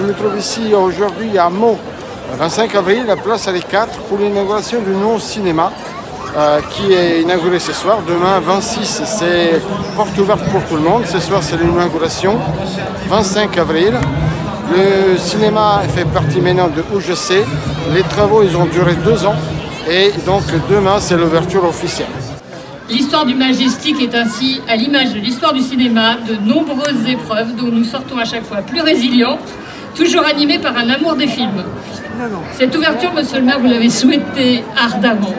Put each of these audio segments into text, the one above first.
Je me trouve ici aujourd'hui à Meaux, 25 avril, la place à 4 pour l'inauguration du nouveau cinéma qui est inauguré ce soir. Demain, 26, c'est porte ouverte pour tout le monde. Ce soir, c'est l'inauguration, 25 avril. Le cinéma fait partie maintenant de UGC. Les travaux, ils ont duré 2 ans. Et donc, demain, c'est l'ouverture officielle. L'histoire du Majestic est ainsi, à l'image de l'histoire du cinéma, de nombreuses épreuves dont nous sortons à chaque fois plus résilients, toujours animés par un amour des films. Cette ouverture, monsieur le maire, vous l'avez souhaitée ardemment.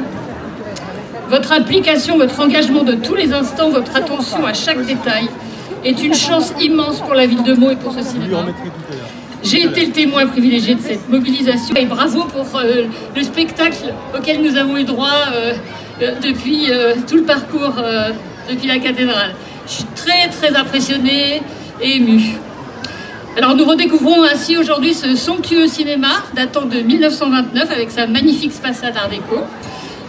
Votre implication, votre engagement de tous les instants, votre attention à chaque détail est une chance immense pour la ville de Meaux et pour ce cinéma. J'ai été le témoin privilégié de cette mobilisation et bravo pour le spectacle auquel nous avons eu droit depuis tout le parcours depuis la cathédrale. Je suis très impressionnée et émue. Alors nous redécouvrons ainsi aujourd'hui ce somptueux cinéma datant de 1929 avec sa magnifique façade art déco.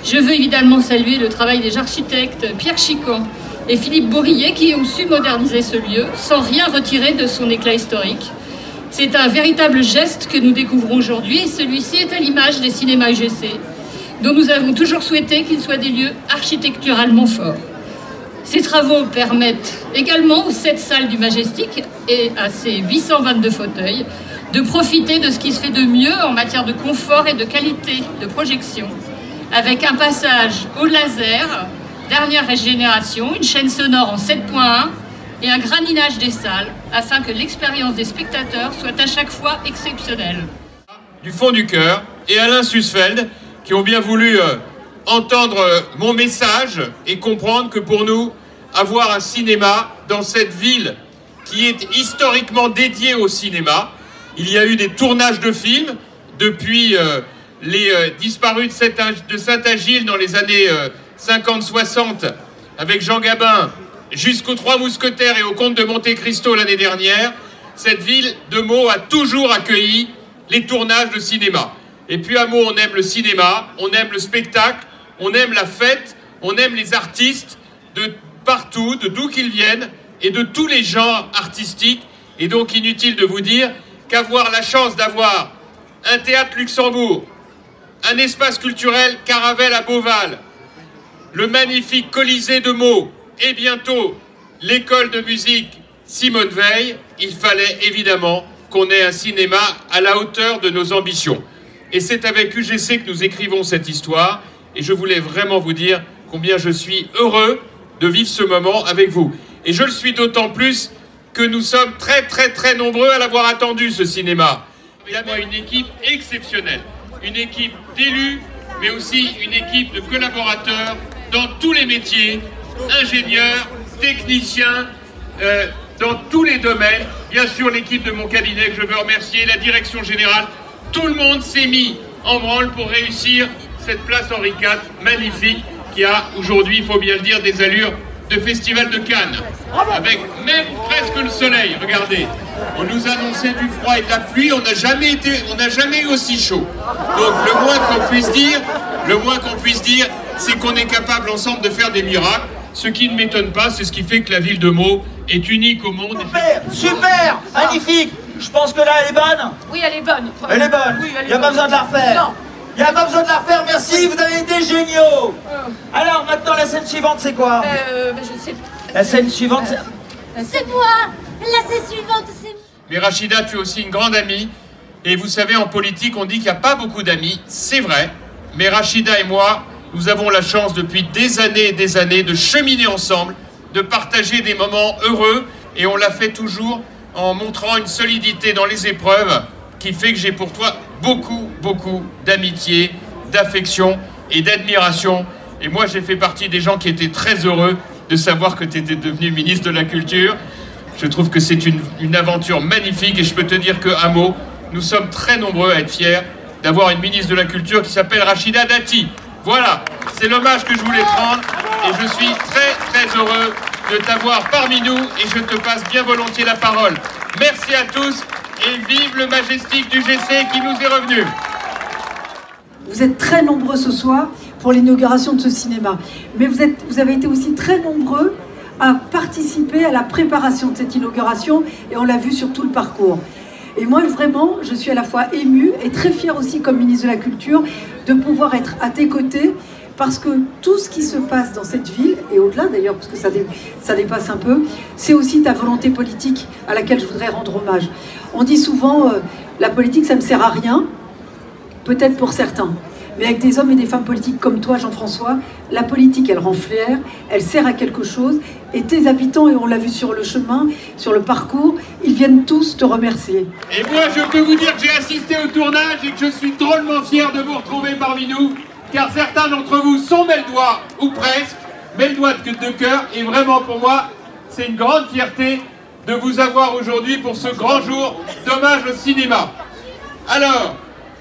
Je veux évidemment saluer le travail des architectes Pierre Chican et Philippe Bourrier qui ont su moderniser ce lieu sans rien retirer de son éclat historique. C'est un véritable geste que nous découvrons aujourd'hui et celui-ci est à l'image des cinémas UGC dont nous avons toujours souhaité qu'ils soient des lieux architecturalement forts. Ces travaux permettent également aux 7 salles du Majestic et à ses 822 fauteuils de profiter de ce qui se fait de mieux en matière de confort et de qualité de projection, avec un passage au laser, dernière génération, une chaîne sonore en 7.1 et un graninage des salles, afin que l'expérience des spectateurs soit à chaque fois exceptionnelle. Du fond du cœur, et Alain Sussfeld, qui ont bien voulu entendre mon message et comprendre que pour nous, avoir un cinéma dans cette ville qui est historiquement dédiée au cinéma, il y a eu des tournages de films depuis les disparus de Saint-Agile dans les années 50-60 avec Jean Gabin jusqu'aux Trois Mousquetaires et au Comte de Monte Cristo l'année dernière. Cette ville de Meaux a toujours accueilli les tournages de cinéma. Et puis à Meaux, on aime le cinéma, on aime le spectacle, on aime la fête, on aime les artistes de partout, de d'où qu'ils viennent et de tous les genres artistiques. Et donc inutile de vous dire qu'avoir la chance d'avoir un théâtre Luxembourg, un espace culturel Caravelle à Beauval, le magnifique Colisée de Meaux et bientôt l'école de musique Simone Veil, il fallait évidemment qu'on ait un cinéma à la hauteur de nos ambitions. Et c'est avec UGC que nous écrivons cette histoire et je voulais vraiment vous dire combien je suis heureux de vivre ce moment avec vous. Et je le suis d'autant plus que nous sommes très nombreux à l'avoir attendu, ce cinéma. Il y a une équipe exceptionnelle, une équipe d'élus, mais aussi une équipe de collaborateurs dans tous les métiers, ingénieurs, techniciens, dans tous les domaines. Bien sûr, l'équipe de mon cabinet que je veux remercier, la direction générale, tout le monde s'est mis en branle pour réussir cette place Henri IV magnifique qui a aujourd'hui, il faut bien le dire, des allures de Festival de Cannes, avec même presque le soleil. Regardez, on nous annonçait du froid et de la pluie, on n'a jamais eu aussi chaud. Donc le moins qu'on puisse dire, c'est qu'on est capable ensemble de faire des miracles. Ce qui ne m'étonne pas, c'est ce qui fait que la ville de Meaux est unique au monde. Super, magnifique. Je pense que là, elle est bonne. Oui, elle est bonne. Elle est bonne. Oui, il n'y a pas besoin de la refaire. Non. Il n'y a pas besoin de la refaire, merci, vous avez été géniaux. Alors, maintenant, la scène suivante, c'est quoi? Je sais. La scène suivante, c'est moi. La scène suivante, c'est moi. Mais Rachida, tu es aussi une grande amie. Et vous savez, en politique, on dit qu'il n'y a pas beaucoup d'amis. C'est vrai. Mais Rachida et moi, nous avons la chance depuis des années et des années de cheminer ensemble, de partager des moments heureux. Et on l'a fait toujours en montrant une solidité dans les épreuves qui fait que j'ai pour toi beaucoup d'amitié, d'affection et d'admiration. Et moi, j'ai fait partie des gens qui étaient très heureux de savoir que tu étais devenu ministre de la Culture. Je trouve que c'est une aventure magnifique et je peux te dire qu'à Meaux, nous sommes très nombreux à être fiers d'avoir une ministre de la Culture qui s'appelle Rachida Dati. Voilà, c'est l'hommage que je voulais prendre et je suis très heureux de t'avoir parmi nous et je te passe bien volontiers la parole. Merci à tous et vive le Majestic du GC qui nous est revenu. Vous êtes très nombreux ce soir pour l'inauguration de ce cinéma, mais vous avez été aussi très nombreux à participer à la préparation de cette inauguration et on l'a vu sur tout le parcours. Et moi, vraiment, je suis à la fois émue et très fière aussi, comme ministre de la Culture, de pouvoir être à tes côtés, parce que tout ce qui se passe dans cette ville, et au-delà d'ailleurs, parce que ça dépasse un peu, c'est aussi ta volonté politique à laquelle je voudrais rendre hommage. On dit souvent, la politique, ça ne sert à rien, peut-être pour certains. Mais avec des hommes et des femmes politiques comme toi, Jean-François, la politique, elle rend fière, elle sert à quelque chose. Et tes habitants, et on l'a vu sur le chemin, sur le parcours, ils viennent tous te remercier. Et moi, je peux vous dire que j'ai assisté au tournage et que je suis drôlement fier de vous retrouver parmi nous, car certains d'entre vous sont Meldois, ou presque, Meldois de cœur. Et vraiment, pour moi, c'est une grande fierté de vous avoir aujourd'hui pour ce grand jour d'hommage au cinéma. Alors,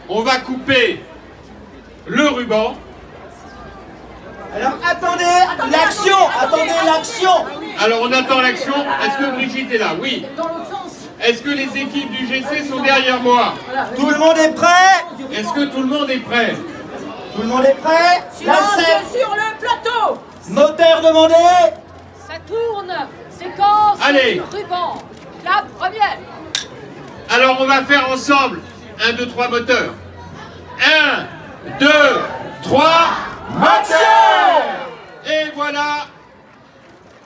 on va couper le ruban. Alors attendez l'action. Alors on attend l'action. Est-ce que Brigitte est là? Oui. Est-ce que les équipes du GC sont derrière moi? Tout le monde est prêt? Est-ce que tout le monde est prêt? Tout le monde est prêt? Silence sur le plateau. Moteur demandé. Ça tourne. Séquence. Allez. Ruban. La première. Alors on va faire ensemble 1, 2, 3 moteurs. 1, 2, 3, Action! et voilà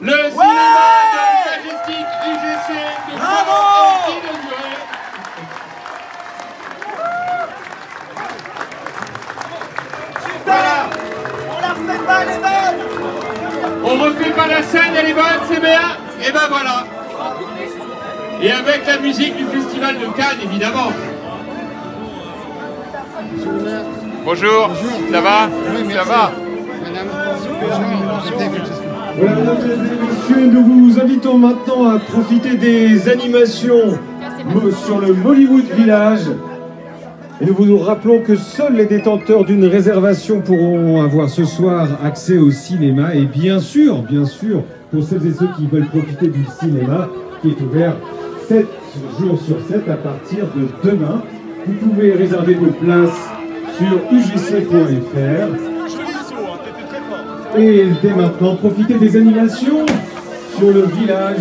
le cinéma de Majestic UGC de Caen est inauguré. Voilà. On la refait pas, elle est bonne. On refait pas la scène, elle est bonne, c'est bien. Et ben voilà. Et avec la musique du Festival de Cannes, évidemment. Bonjour, ça va? Ça va? Voilà, mesdames et messieurs, nous vous invitons maintenant à profiter des animations sur le Mollywood Village. Et nous vous rappelons que seuls les détenteurs d'une réservation pourront avoir ce soir accès au cinéma. Et bien sûr, pour celles et ceux qui veulent profiter du cinéma, qui est ouvert 7 jours sur 7 à partir de demain. Vous pouvez réserver vos places sur ugc.fr. Et dès maintenant, profitez des animations sur le village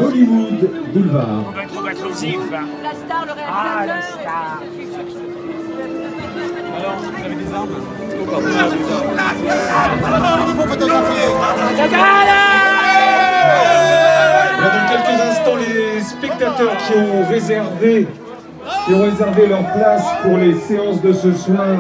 Mollywood Boulevard. La star, le réalisateur. Ah, la star. Alors, vous avez des armes? Il faut photographier. Voilà, dans quelques instants, les spectateurs qui ont réservé leur place pour les séances de ce soir